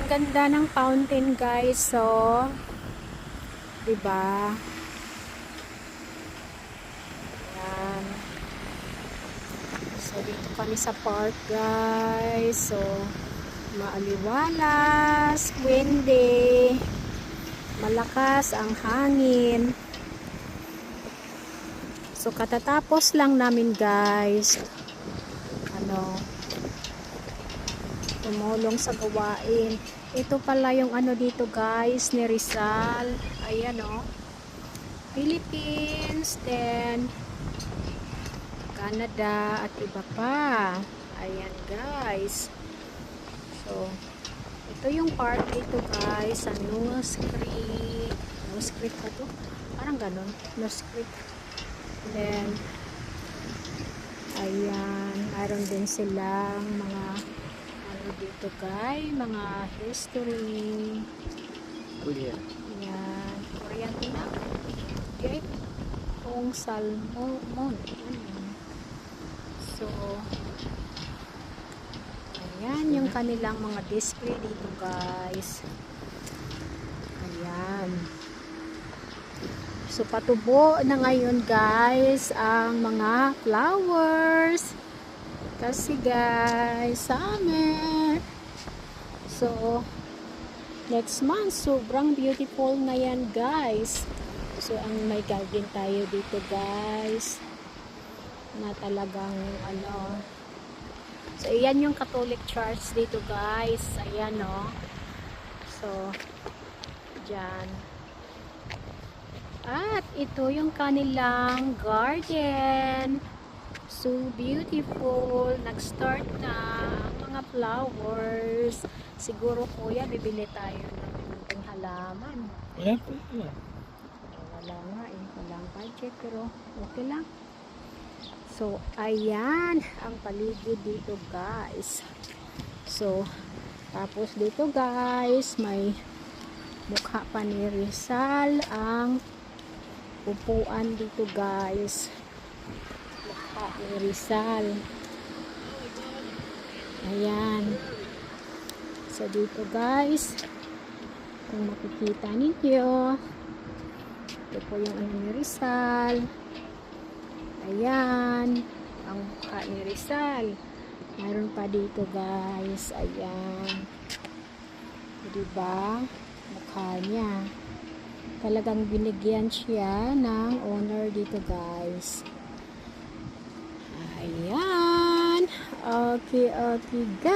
ganda ng fountain, guys. So, 'di ba? Yan. So, dito kami sa park, guys. So, maaliwalas, windy, malakas ang hangin. So, katatapos lang namin, guys, tumulong sa gawain. Ito pala yung dito, guys, ni Rizal. Ayan, Philippines, then Canada, at iba pa. Ayan, guys. So, ito yung park dito, guys, sa Nose Creek. Nose Creek pa to? Parang ganun. Nose Creek. Then, ayan, mayroon din silang mga dito, guys, mga history. Korean. Ayan, Korean na. Okay. Kung Salmon. So, ayan yung kanilang mga display dito, guys. Ayan. So, patubo na ngayon, guys, ang mga flowers. Kasi, guys, summer. So, next month, sobrang beautiful na yan, guys. So, ang may garden tayo dito, guys, na talagang, so, ayan yung Catholic Church dito, guys. Ayan, So, dyan. At ito yung kanilang garden. So beautiful. Nag-start na ang mga flowers. Siguro, kuya, bibili tayo ng kunting halaman. Wala. Wala nga eh. Walang budget, pero okay lang. So, ayan ang paligid dito, guys. So, tapos dito, guys, may mukha pa ni Rizal ang upuan dito, guys. Mukha ni Rizal. Ayan. So, dito, guys, kung makikita ninyo, ito po yung ni Rizal. Ayan. Ang mukha ni Rizal. Mayroon pa dito, guys. Ayan. Diba? Mukha niya. Talagang binigyan siya ng honor dito, guys. Ayan. Okay, guys.